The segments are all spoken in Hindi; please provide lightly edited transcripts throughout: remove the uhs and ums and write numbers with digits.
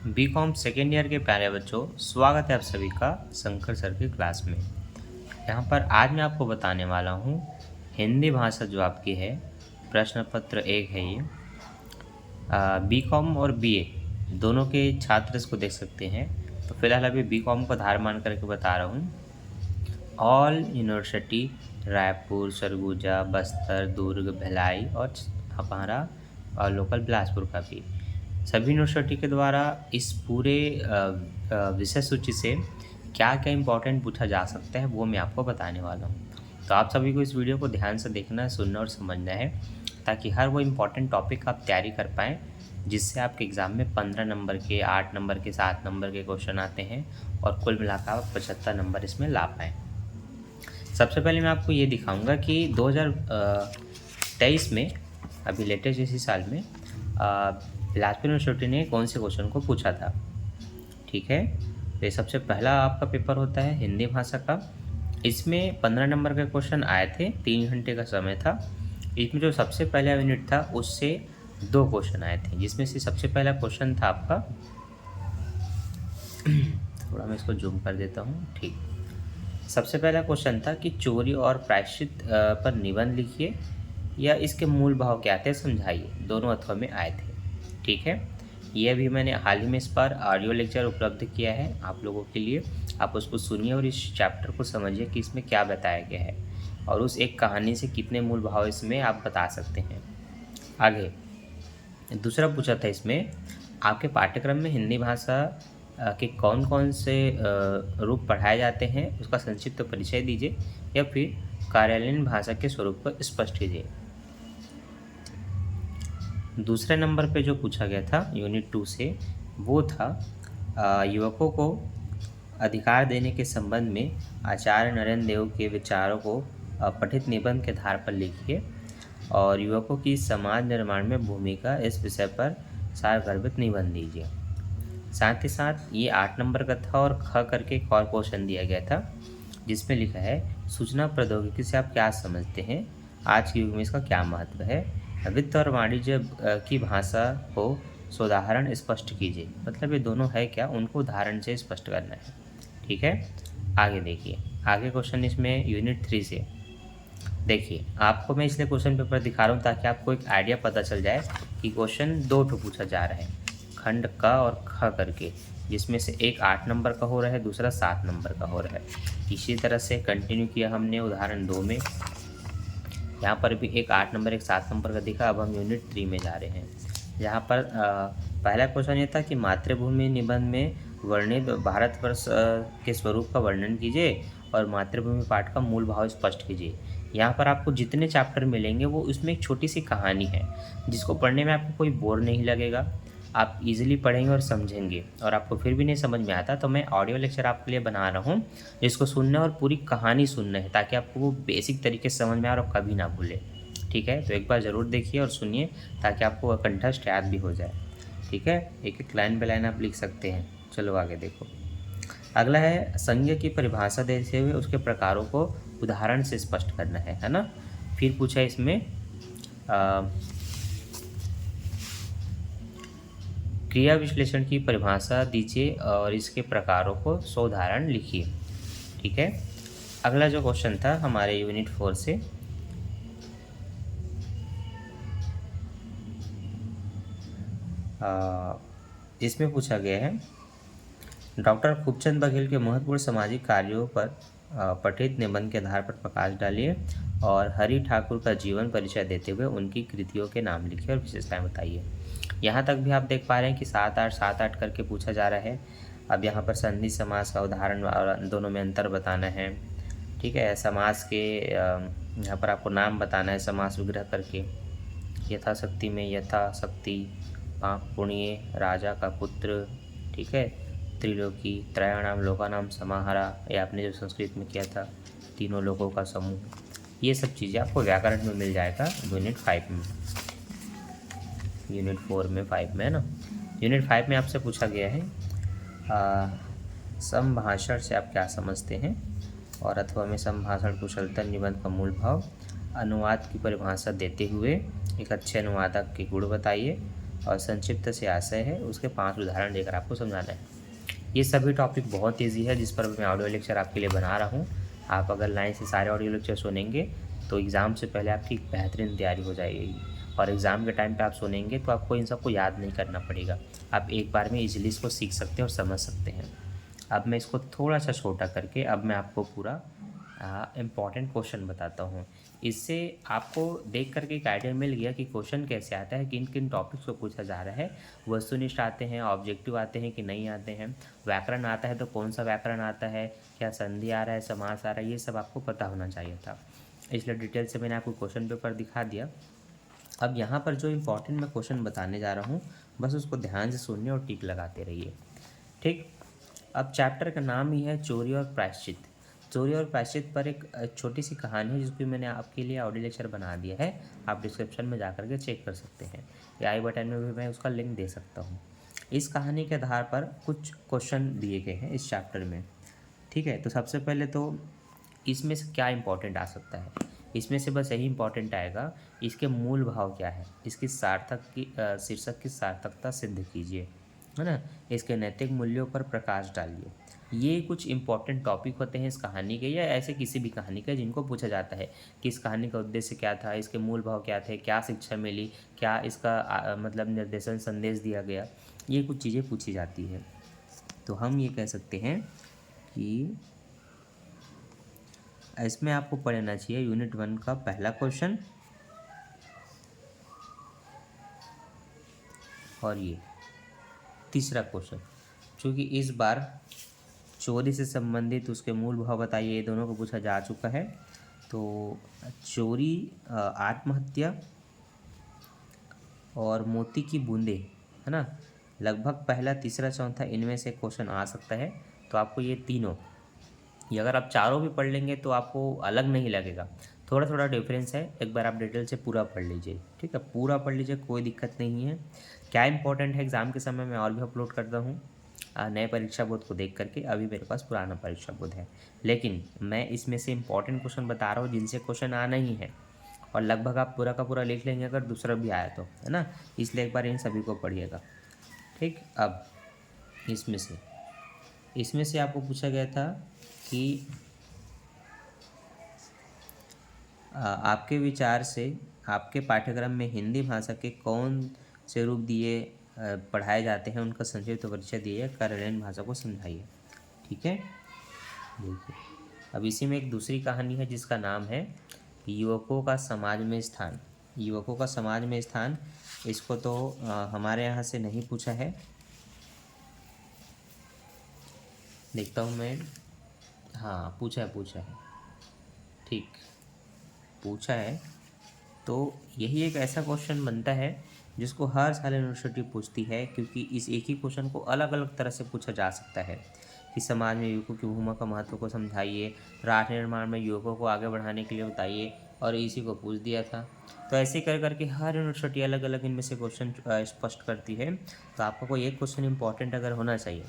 बीकॉम सेकेंड ईयर के प्यारे बच्चों, स्वागत है आप सभी का शंकर सर की क्लास में। यहाँ पर आज मैं आपको बताने वाला हूँ हिंदी भाषा जो आपकी है, प्रश्न पत्र 1 है ये। बीकॉम और बीए दोनों के छात्र इसको देख सकते हैं। तो फिलहाल अभी बीकॉम को आधार मान करके बता रहा हूँ। ऑल यूनिवर्सिटी रायपुर, सरगुजा, बस्तर, दुर्ग, भिलाई और हमारा लोकल बिलासपुर का भी, सभी यूनिवर्सिटी के द्वारा इस पूरे विषय सूची से क्या क्या इम्पोर्टेंट पूछा जा सकता है वो मैं आपको बताने वाला हूँ। तो आप सभी को इस वीडियो को ध्यान से देखना, सुनना और समझना है, ताकि हर वो इम्पोर्टेंट टॉपिक आप तैयारी कर पाएँ, जिससे आपके एग्ज़ाम में 15 नंबर के, 8 नंबर के, 7 नंबर के क्वेश्चन आते हैं और कुल मिलाकर आप 75 नंबर इसमें ला पाएँ। सबसे पहले मैं आपको ये दिखाऊंगा कि 2023 में, अभी लेटेस्ट इसी साल में, बिलासपुर यूनिवर्सिटी ने कौन से क्वेश्चन को पूछा था। ठीक है, तो सबसे पहला आपका पेपर होता है हिंदी भाषा का। इसमें 15 नंबर के क्वेश्चन आए थे, 3 घंटे का समय था। इसमें जो सबसे पहला यूनिट था उससे 2 क्वेश्चन आए थे, जिसमें से सबसे पहला क्वेश्चन था आपका थोड़ा मैं इसको जूम कर देता हूँ। ठीक, सबसे पहला क्वेश्चन था कि चोरी और प्रायश्चित पर निबंध लिखिए या इसके मूल भाव क्या थे समझाइए। दोनों अथवा में आए थे। ठीक है, ये अभी मैंने हाल ही में इस पर ऑडियो लेक्चर उपलब्ध किया है आप लोगों के लिए। आप उसको सुनिए और इस चैप्टर को समझिए कि इसमें क्या बताया गया है और उस एक कहानी से कितने मूल भाव इसमें आप बता सकते हैं। आगे दूसरा पूछा था इसमें, आपके पाठ्यक्रम में हिंदी भाषा के कौन कौन से रूप पढ़ाए जाते हैं उसका संक्षिप्त परिचय दीजिए या फिर कार्यालयीन भाषा के स्वरूप को स्पष्ट कीजिए। दूसरे नंबर पे जो पूछा गया था यूनिट 2 से, वो था युवकों को अधिकार देने के संबंध में आचार्य नरेंद्र देव के विचारों को पठित निबंध के आधार पर लिखिए और युवकों की समाज निर्माण में भूमिका, इस विषय पर सारगर्भित निबंध दीजिए। साथ ही साथ ये 8 नंबर का था और ख करके एक और क्वेश्चन दिया गया था, जिसमें लिखा है सूचना प्रौद्योगिकी से आप क्या समझते हैं, आज के युग में इसका क्या महत्व है, वित्त और वाणिज्य की भाषा को सोदाहरण स्पष्ट कीजिए। मतलब ये दोनों है क्या, उनको उदाहरण से स्पष्ट करना है। ठीक है, आगे देखिए, आगे क्वेश्चन इसमें यूनिट 3 से। देखिए, आपको मैं इसलिए क्वेश्चन पेपर दिखा रहा हूँ ताकि आपको एक आइडिया पता चल जाए कि क्वेश्चन 2 ठो पूछा जा रहा है, खंड क और ख करके, जिसमें से एक 8 नंबर का हो रहा है, दूसरा 7 नंबर का हो रहा है। इसी तरह से कंटिन्यू किया हमने उदाहरण 2 में। यहाँ पर भी एक 8 नंबर, एक 7 नंबर का दिखा। अब हम यूनिट 3 में जा रहे हैं, जहाँ पर पहला क्वेश्चन ये था कि मातृभूमि निबंध में वर्णित भारतवर्ष के स्वरूप का वर्णन कीजिए और मातृभूमि पाठ का मूल भाव स्पष्ट कीजिए। यहाँ पर आपको जितने चैप्टर मिलेंगे वो उसमें एक छोटी सी कहानी है, जिसको पढ़ने में आपको कोई बोर नहीं लगेगा। आप इजीली पढ़ेंगे और समझेंगे, और आपको फिर भी नहीं समझ में आता तो मैं ऑडियो लेक्चर आपके लिए बना रहा हूँ, जिसको सुनना और पूरी कहानी सुनना है, ताकि आपको वो बेसिक तरीके से समझ में आए और कभी ना भूले। ठीक है, तो एक बार ज़रूर देखिए और सुनिए ताकि आपको वह कंठस्थ याद भी हो जाए। ठीक है, एक एक लाइन बाय लाइन आप लिख सकते हैं। चलो आगे देखो, अगला है संज्ञा की परिभाषा देते हुए उसके प्रकारों को उदाहरण से स्पष्ट करना है ना। फिर पूछा इसमें क्रिया विश्लेषण की परिभाषा दीजिए और इसके प्रकारों को सोदाहरण लिखिए। ठीक है, अगला जो क्वेश्चन था हमारे यूनिट 4 से, जिसमें पूछा गया है डॉक्टर खूबचंद बघेल के महत्वपूर्ण सामाजिक कार्यों पर पठित निबंध के आधार पर प्रकाश डालिए और हरि ठाकुर का जीवन परिचय देते हुए उनकी कृतियों के नाम लिखिए और विशेषताएं बताइए। यहाँ तक भी आप देख पा रहे हैं कि 7-8 करके पूछा जा रहा है। अब यहाँ पर संधि समास का उदाहरण और दोनों में अंतर बताना है। ठीक है, समास के यहाँ पर आपको नाम बताना है समास विग्रह करके। यथाशक्ति में यथाशक्ति, पाप पुण्य, राजा का पुत्र। ठीक है, त्रिलोकी, त्रयाणाम लोकानाम समाहारा, ये आपने जो संस्कृत में किया था, तीनों लोगों का समूह। ये सब चीज़ें आपको व्याकरण में मिल जाएगा यूनिट 5 में, यूनिट 4 में, 5 में है ना। यूनिट 5 में आपसे पूछा गया है संभाषण से आप क्या समझते हैं, और अथवा में संभाषण कुशलता निबंध का मूल भाव, अनुवाद की परिभाषा देते हुए एक अच्छे अनुवादक के गुण बताइए, और संक्षिप्त से आशय है, उसके 5 उदाहरण देकर आपको समझाना है। ये सभी टॉपिक बहुत ईजी है जिस पर मैं ऑडियो लेक्चर आपके लिए बना रहा हूँ। आप अगर लाइन से सारे ऑडियो लेक्चर सुनेंगे तो एग्ज़ाम से पहले आपकी बेहतरीन तैयारी हो जाएगी, और एग्ज़ाम के टाइम पे आप सुनेंगे तो आपको इन सबको याद नहीं करना पड़ेगा। आप एक बार में ईजिली इसको सीख सकते हैं और समझ सकते हैं। अब मैं इसको थोड़ा सा छोटा करके अब मैं आपको पूरा इम्पॉर्टेंट क्वेश्चन बताता हूँ। इससे आपको देख करके एक आइडिया मिल गया कि क्वेश्चन कैसे आता है, किन किन टॉपिक्स को पूछा जा रहा है। वस्तुनिष्ठ आते हैं, ऑब्जेक्टिव आते हैं कि नहीं आते हैं, व्याकरण आता है तो कौन सा व्याकरण आता है, क्या संधि आ रहा है, समास आ रहा है, ये सब आपको पता होना चाहिए था। इसलिए डिटेल से मैंने आपको क्वेश्चन पेपर दिखा दिया। अब यहाँ पर जो इम्पोर्टेंट मैं क्वेश्चन बताने जा रहा हूँ, बस उसको ध्यान से सुनिए और टिक लगाते रहिए। ठीक, अब चैप्टर का नाम ही है चोरी और प्रायश्चित। चोरी और प्रायश्चित पर एक छोटी सी कहानी है जिसकी मैंने आपके लिए ऑडियो लेक्चर बना दिया है। आप डिस्क्रिप्शन में जा कर के चेक कर सकते हैं, या आई बटन में भी मैं उसका लिंक दे सकता हूँ। इस कहानी के आधार पर कुछ क्वेश्चन दिए गए हैं इस चैप्टर में। ठीक है, तो सबसे पहले तो इसमें से क्या इंपॉर्टेंट आ सकता है, इसमें से बस यही इंपॉर्टेंट आएगा, इसके मूल भाव क्या है, इसकी सार्थक की शीर्षक की सार्थकता सिद्ध कीजिए, है ना, इसके नैतिक मूल्यों पर प्रकाश डालिए। ये कुछ इंपॉर्टेंट टॉपिक होते हैं इस कहानी के, या ऐसे किसी भी कहानी के जिनको पूछा जाता है कि इस कहानी का उद्देश्य क्या था, इसके मूल भाव क्या थे, क्या शिक्षा मिली, क्या इसका मतलब निर्देशन संदेश दिया गया, ये कुछ चीज़ें पूछी जाती है। तो हम ये कह सकते हैं कि इसमें आपको पढ़ना चाहिए यूनिट 1 का पहला क्वेश्चन और ये तीसरा क्वेश्चन, क्योंकि इस बार चोरी से संबंधित उसके मूल भाव बताइए, ये दोनों को पूछा जा चुका है। तो चोरी, आत्महत्या और मोती की बूंदें, है ना, लगभग पहला, तीसरा, चौथा इनमें से क्वेश्चन आ सकता है। तो आपको ये तीनों, ये अगर आप चारों भी पढ़ लेंगे तो आपको अलग नहीं लगेगा, थोड़ा थोड़ा डिफरेंस है। एक बार आप डिटेल से पूरा पढ़ लीजिए, ठीक है, पूरा पढ़ लीजिए, कोई दिक्कत नहीं है। क्या इंपॉर्टेंट है एग्ज़ाम के समय मैं और भी अपलोड करता हूँ नए परीक्षा बोध को देख करके। अभी मेरे पास पुराना परीक्षा बोध है, लेकिन मैं इसमें से इंपॉर्टेंट क्वेश्चन बता रहा हूँ जिनसे क्वेश्चन आना ही है, और लगभग आप पूरा का पूरा लिख लेंगे अगर दूसरा भी आया तो, है ना। इसलिए एक बार इन सभी को पढ़िएगा। ठीक, अब इसमें से आपको पूछा गया था कि आपके विचार से आपके पाठ्यक्रम में हिंदी भाषा के कौन से रूप दिए पढ़ाए जाते हैं, उनका संक्षिप्त परिचय दिए, कार्यालयीन भाषा को समझाइए। ठीक है, देखिए अब इसी में एक दूसरी कहानी है जिसका नाम है युवकों का समाज में स्थान। युवकों का समाज में स्थान, इसको तो हमारे यहाँ से नहीं पूछा है, देखता हूँ मैं। हाँ, पूछा है, ठीक, पूछा है। तो यही एक ऐसा क्वेश्चन बनता है जिसको हर साल यूनिवर्सिटी पूछती है, क्योंकि इस एक ही क्वेश्चन को अलग अलग तरह से पूछा जा सकता है कि समाज में युवकों की भूमिका का महत्व को समझाइए, राष्ट्र निर्माण में युवकों को आगे बढ़ाने के लिए बताइए, और इसी को पूछ दिया था। तो ऐसे कर करके हर यूनिवर्सिटी अलग अलग इनमें से क्वेश्चन स्पष्ट करती है। तो आपका कोई एक क्वेश्चन इंपॉर्टेंट अगर होना चाहिए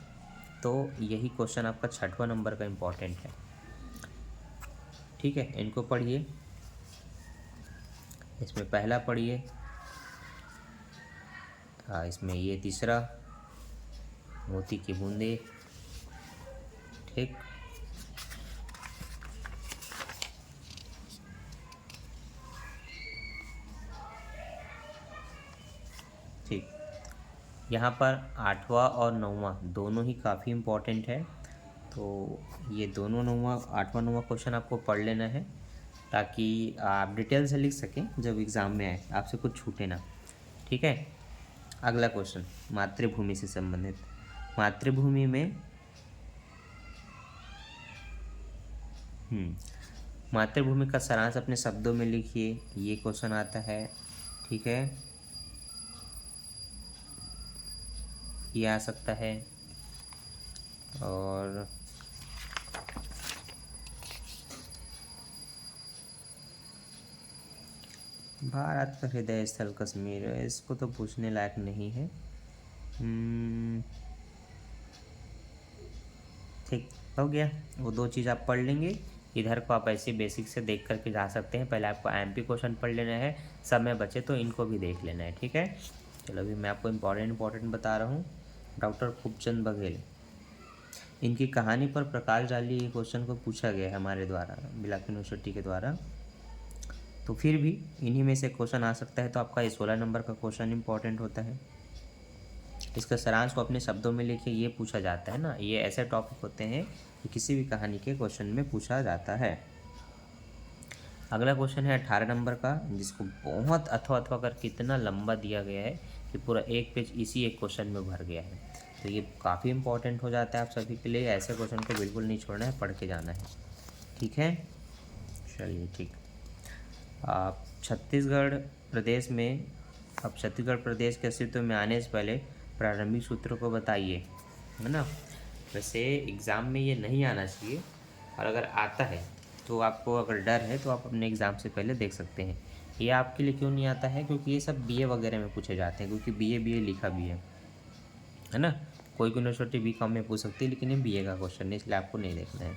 तो यही क्वेश्चन आपका 6वां नंबर का इम्पॉर्टेंट है। ठीक है, इनको पढ़िए। इसमें पहला पढ़िए, हाँ, इसमें ये तीसरा, मोती की बूंदे। ठीक, ठीक, यहाँ पर 8वां और 9वां दोनों ही काफ़ी इम्पोर्टेंट है। तो ये दोनों 9वां, 8वां 9वां क्वेश्चन आपको पढ़ लेना है ताकि आप डिटेल से लिख सकें जब एग्ज़ाम में आए, आपसे कुछ छूटे ना। ठीक है, अगला क्वेश्चन मातृभूमि से संबंधित। मातृभूमि में मातृभूमि का सारांश अपने शब्दों में लिखिए, ये क्वेश्चन आता है। ठीक है, ये आ सकता है। और भारत का हृदय स्थल कश्मीर, इसको तो पूछने लायक नहीं है। ठीक, हो गया, वो दो चीज़ आप पढ़ लेंगे। इधर को आप ऐसे बेसिक से देख करके जा सकते हैं। पहले आपको एमपी क्वेश्चन पढ़ लेना है, समय बचे तो इनको भी देख लेना है। ठीक है, चलो अभी मैं आपको इम्पोर्टेंट बता रहा हूँ। डॉक्टर खूबचंद बघेल, इनकी कहानी पर प्रकाश डाली, ये क्वेश्चन को पूछा गया है हमारे द्वारा, बिलासपुर यूनिवर्सिटी के द्वारा। तो फिर भी इन्हीं में से क्वेश्चन आ सकता है, तो आपका ये 16 नंबर का क्वेश्चन इंपॉर्टेंट होता है। इसका सारांश को अपने शब्दों में लिखिए, ये पूछा जाता है ना, ये ऐसे टॉपिक होते हैं कि किसी भी कहानी के क्वेश्चन में पूछा जाता है। अगला क्वेश्चन है 18 नंबर का, जिसको बहुत अथवा करके इतना लंबा दिया गया है कि पूरा एक पेज इसी एक क्वेश्चन में भर गया है। तो ये काफ़ी इंपॉर्टेंट हो जाता है आप सभी के लिए, ऐसे क्वेश्चन को बिल्कुल नहीं छोड़ना है, पढ़ के जाना है। ठीक है, चलिए ठीक। आप छत्तीसगढ़ प्रदेश में, अब छत्तीसगढ़ प्रदेश के अस्तित्व में आने से पहले प्रारंभिक सूत्रों को बताइए, है ना। वैसे एग्ज़ाम में ये नहीं आना चाहिए, और अगर आता है तो आपको अगर डर है तो आप अपने एग्ज़ाम से पहले देख सकते हैं। ये आपके लिए क्यों नहीं आता है, क्योंकि ये सब बीए वगैरह में पूछे जाते हैं, क्योंकि बीए लिखा भी है ना। कोई यूनिवर्सिटी बीकॉम में पूछ सकती है, लेकिन ये बीए का क्वेश्चन है, इसलिए आपको नहीं देखना है।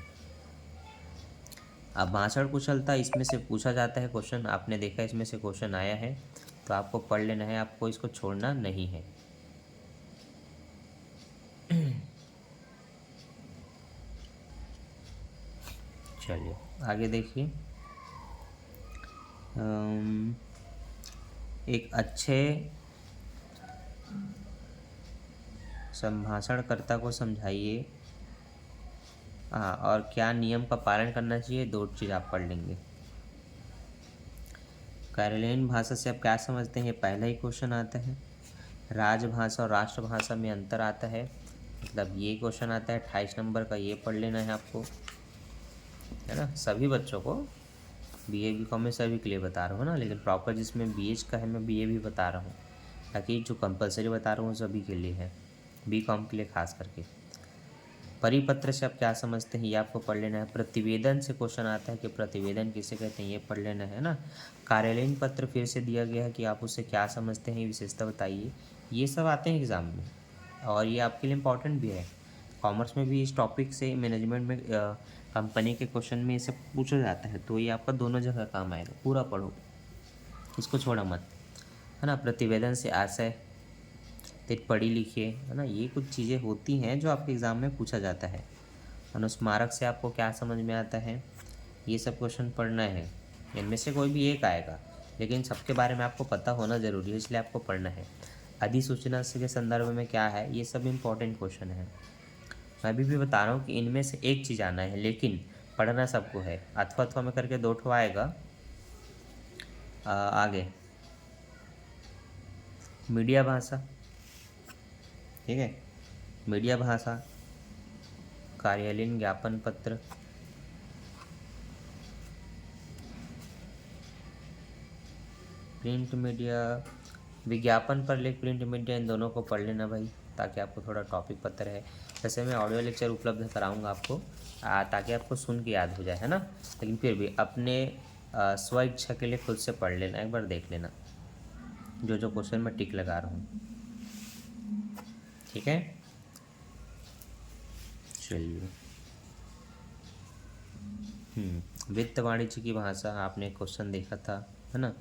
अब भाषण कुशलता, इसमें से पूछा जाता है क्वेश्चन, आपने देखा इसमें से क्वेश्चन आया है, तो आपको पढ़ लेना है, आपको इसको छोड़ना नहीं है। चलिए आगे देखिए। एक अच्छे संभाषणकर्ता को समझाइए, हाँ, और क्या नियम का पालन करना चाहिए, 2 चीज़ आप पढ़ लेंगे। कार्यालयीन भाषा से आप क्या समझते हैं, पहला ही क्वेश्चन आता है। राजभाषा और राष्ट्रभाषा में अंतर आता है, मतलब ये क्वेश्चन आता है 28 नंबर का, ये पढ़ लेना है आपको, है ना। सभी बच्चों को, बीए बीकॉम में सभी के लिए बता रहा हूँ ना, लेकिन प्रॉपर जिसमें बीएच का है मैं बीए भी बता रहा हूँ, ताकि जो कंपलसरी बता रहा हूँ सभी के लिए है, बीकॉम के लिए खास करके। परिपत्र से आप क्या समझते हैं, ये आपको पढ़ लेना है। प्रतिवेदन से क्वेश्चन आता है कि प्रतिवेदन किसे कहते हैं, ये पढ़ लेना है ना। कार्यालयीन पत्र फिर से दिया गया है कि आप उससे क्या समझते हैं, विशेषता बताइए। ये सब आते हैं एग्ज़ाम में, और ये आपके लिए इम्पॉर्टेंट भी है। कॉमर्स में भी इस टॉपिक से, मैनेजमेंट में, कंपनी के क्वेश्चन में ये सब पूछा जाता है, तो ये आपका दोनों जगह काम आएगा। पूरा पढ़ो, इसको छोड़ा मत, है ना। प्रतिवेदन से आशय, फिर पढ़ी लिखिए, है ना। ये कुछ चीज़ें होती हैं जो आपके एग्ज़ाम में पूछा जाता है। अनुस्मारक से आपको क्या समझ में आता है, ये सब क्वेश्चन पढ़ना है। इनमें से कोई भी एक आएगा, लेकिन सबके बारे में आपको पता होना ज़रूरी है, इसलिए आपको पढ़ना है। अधिसूचना के संदर्भ में क्या है, ये सब इम्पोर्टेंट क्वेश्चन है। मैं अभी भी बता रहा हूँ कि इनमें से एक चीज़ आना है, लेकिन पढ़ना सबको है। अथवा में करके 2 ठो आएगा। आगे मीडिया भाषा, ठीक है, मीडिया भाषा, कार्यालयीन ज्ञापन पत्र, प्रिंट मीडिया, विज्ञापन पर लेख, प्रिंट मीडिया, इन दोनों को पढ़ लेना भाई, ताकि आपको थोड़ा टॉपिक पता रहे। वैसे मैं ऑडियो लेक्चर उपलब्ध कराऊंगा आपको, ताकि आपको सुन के याद हो जाए, है ना। लेकिन फिर भी अपने स्व इच्छा के लिए खुद से पढ़ लेना, एक बार देख लेना जो जो क्वेश्चन मैं टिक लगा रहा हूँ, ठीक है। चलिए, वित्त वाणिज्य की भाषा, आपने क्वेश्चन देखा था, है ना।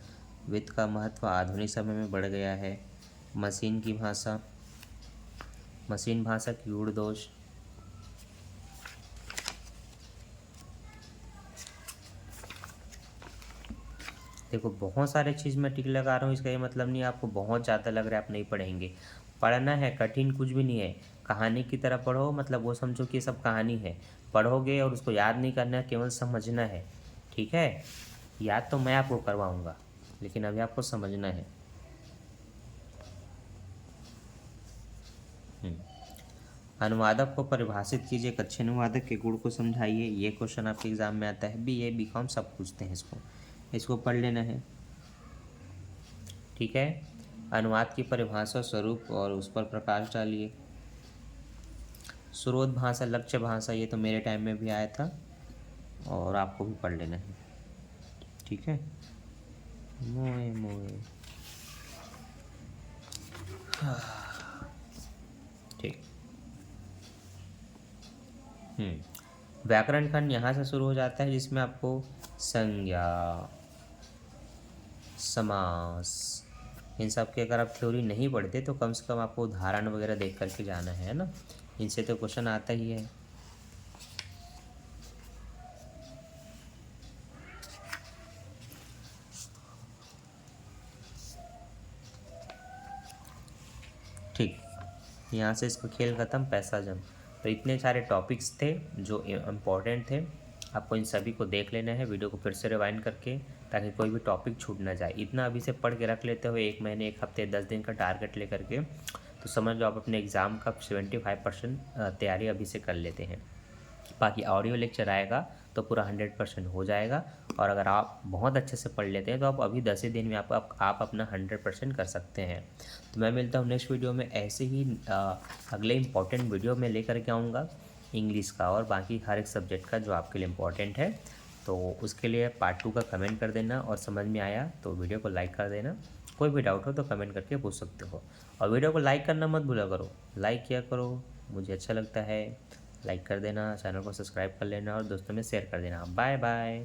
वित्त का महत्व आधुनिक समय में बढ़ गया है। मशीन की भाषा, मशीन भाषा की गुण दोष, देखो बहुत सारे चीज़ मैं टिक लगा रहा हूँ, इसका ये मतलब नहीं आपको बहुत ज़्यादा लग रहा है आप नहीं पढ़ेंगे। पढ़ना है, कठिन कुछ भी नहीं है। कहानी की तरह पढ़ो, मतलब वो समझो कि ये सब कहानी है, पढ़ोगे और उसको याद नहीं करना है, केवल समझना है, ठीक है। याद तो मैं आपको करवाऊँगा, लेकिन अभी आपको समझना है। अनुवादक को परिभाषित कीजिए, एक अच्छे अनुवादक के गुण को समझाइए, ये क्वेश्चन आपके एग्जाम में आता है। बीए बीकॉम सब पूछते हैं इसको पढ़ लेना है, ठीक है। अनुवाद की परिभाषा, स्वरूप और उस पर प्रकाश डालिए। स्रोत भाषा, लक्ष्य भाषा, ये तो मेरे टाइम में भी आया था और आपको भी पढ़ लेना है, ठीक है। मोए मोए, ठीक। व्याकरण खंड यहाँ से शुरू हो जाता है, जिसमें आपको संज्ञा, समास, इन सब की अगर आप थ्योरी नहीं पढ़ते तो कम से कम आपको उदाहरण वगैरह देख करके जाना है ना, इनसे तो क्वेश्चन आता ही है। ठीक, यहाँ से इसका खेल ख़त्म, पैसा जम। तो इतने सारे टॉपिक्स थे जो इम्पोर्टेंट थे, आपको इन सभी को देख लेना है, वीडियो को फिर से रिवाइंड करके, ताकि कोई भी टॉपिक छूट ना जाए। इतना अभी से पढ़ के रख लेते हो, 1 महीने 1 हफ्ते 10 दिन का टारगेट लेकर के, तो समझ लो आप अपने एग्ज़ाम का 75% तैयारी अभी से कर लेते हैं। बाकी ऑडियो लेक्चर आएगा तो पूरा 100% हो जाएगा। और अगर आप बहुत अच्छे से पढ़ लेते हैं तो आप अभी 10 ही दिन में आप अपना 100% कर सकते हैं। तो मैं मिलता हूँ नेक्स्ट वीडियो में, ऐसे ही अगले इम्पॉर्टेंट वीडियो में लेकर के आऊँगा इंग्लिश का और बाकी हर एक सब्जेक्ट का जो आपके लिए इम्पॉर्टेंट है। तो उसके लिए पार्ट 2 का कमेंट कर देना, और समझ में आया तो वीडियो को लाइक कर देना। कोई भी डाउट हो तो कमेंट करके पूछ सकते हो, और वीडियो को लाइक करना मत भूला करो, लाइक किया करो, मुझे अच्छा लगता है। लाइक कर देना, चैनल को सब्सक्राइब कर लेना और दोस्तों में शेयर कर देना। Bye bye.